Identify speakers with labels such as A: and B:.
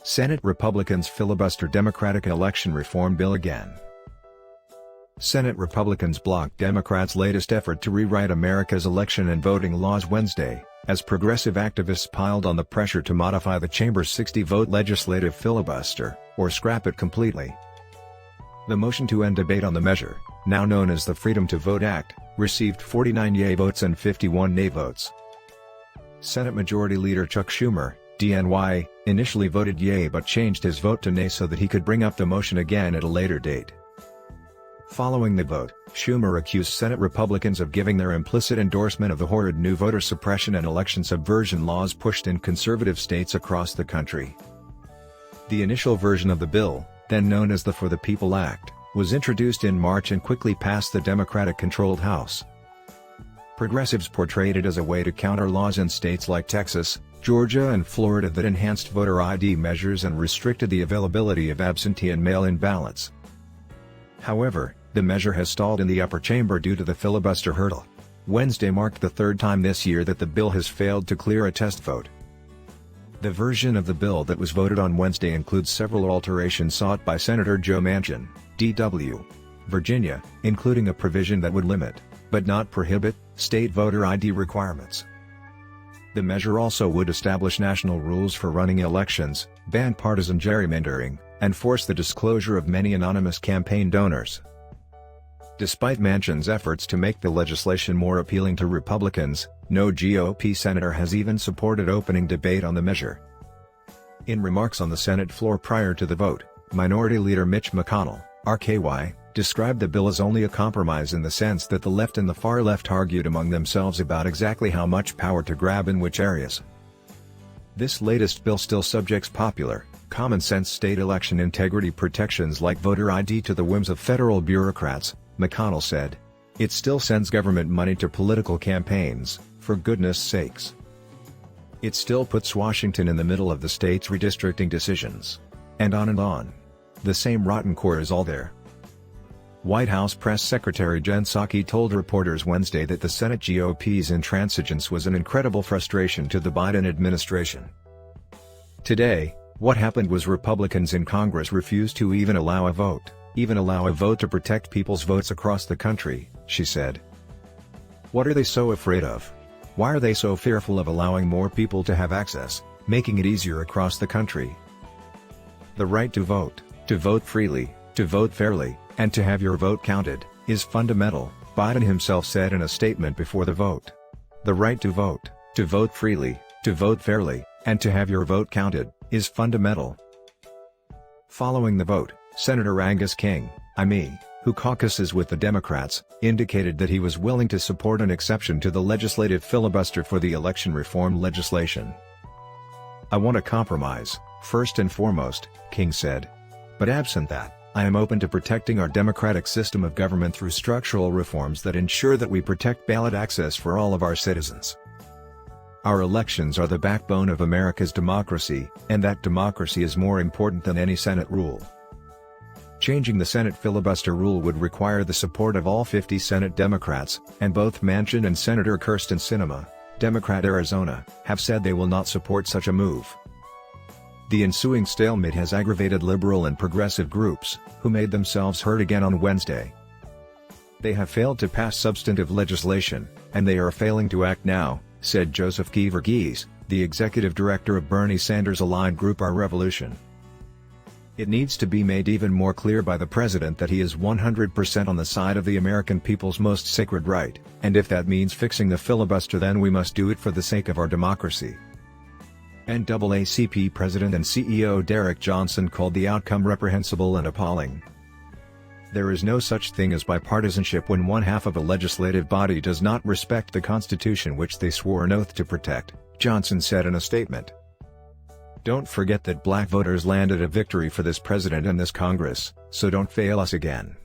A: Senate Republicans filibuster Democratic election reform bill again. Senate Republicans blocked Democrats' latest effort to rewrite America's election and voting laws Wednesday, as progressive activists piled on the pressure to modify the chamber's 60-vote legislative filibuster, or scrap it completely. The motion to end debate on the measure, now known as the Freedom to Vote Act, received 49 yea votes and 51 nay votes. Senate Majority Leader Chuck Schumer, DNY, initially voted yea but changed his vote to nay so that he could bring up the motion again at a later date. Following the vote, Schumer accused Senate Republicans of giving their implicit endorsement of the horrid new voter suppression and election subversion laws pushed in conservative states across the country. The initial version of the bill, then known as the For the People Act, was introduced in March and quickly passed the Democratic-controlled House. Progressives portrayed it as a way to counter laws in states like Texas, Georgia and Florida that enhanced voter ID measures and restricted the availability of absentee and mail-in ballots. However, the measure has stalled in the upper chamber due to the filibuster hurdle. Wednesday marked the third time this year that the bill has failed to clear a test vote. The version of the bill that was voted on Wednesday includes several alterations sought by Senator Joe Manchin, D.W. Virginia, including a provision that would limit, but not prohibit, state voter ID requirements. The measure also would establish national rules for running elections, ban partisan gerrymandering, and force the disclosure of many anonymous campaign donors. Despite Manchin's efforts to make the legislation more appealing to Republicans, no GOP senator has even supported opening debate on the measure. In remarks on the Senate floor prior to the vote, Minority Leader Mitch McConnell, RKY, described the bill as only a compromise in the sense that the left and the far left argued among themselves about exactly how much power to grab in which areas. This latest bill still subjects popular, common-sense state election integrity protections like voter ID to the whims of federal bureaucrats, McConnell said. It still sends government money to political campaigns, for goodness sakes. It still puts Washington in the middle of the state's redistricting decisions. And on and on. The same rotten core is all there. White House Press Secretary Jen Psaki told reporters Wednesday that the Senate GOP's intransigence was an incredible frustration to the Biden administration. Today, what happened was Republicans in Congress refused to even allow a vote to protect people's votes across the country, she said. What are they so afraid of? Why are they so fearful of allowing more people to have access, making it easier across the country? The right to vote freely, to vote fairly, and to have your vote counted, is fundamental, Biden himself said in a statement before the vote. The right to vote freely, to vote fairly, and to have your vote counted, is fundamental. Following the vote, Senator Angus King, who caucuses with the Democrats, indicated that he was willing to support an exception to the legislative filibuster for the election reform legislation. I want a compromise, first and foremost, King said. But absent that, I am open to protecting our democratic system of government through structural reforms that ensure that we protect ballot access for all of our citizens. Our elections are the backbone of America's democracy, and that democracy is more important than any Senate rule. Changing the Senate filibuster rule would require the support of all 50 Senate Democrats, and both Manchin and Senator Kyrsten Sinema, Democrat Arizona, have said they will not support such a move. The ensuing stalemate has aggravated liberal and progressive groups, who made themselves heard again on Wednesday. They have failed to pass substantive legislation, and they are failing to act now, said Joseph Verghese, the executive director of Bernie Sanders-aligned group Our Revolution. It needs to be made even more clear by the president that he is 100% on the side of the American people's most sacred right, and if that means fixing the filibuster, then we must do it for the sake of our democracy. NAACP President and CEO Derek Johnson called the outcome reprehensible and appalling. There is no such thing as bipartisanship when one half of a legislative body does not respect the Constitution which they swore an oath to protect, Johnson said in a statement. Don't forget that black voters landed a victory for this president and this Congress, so don't fail us again.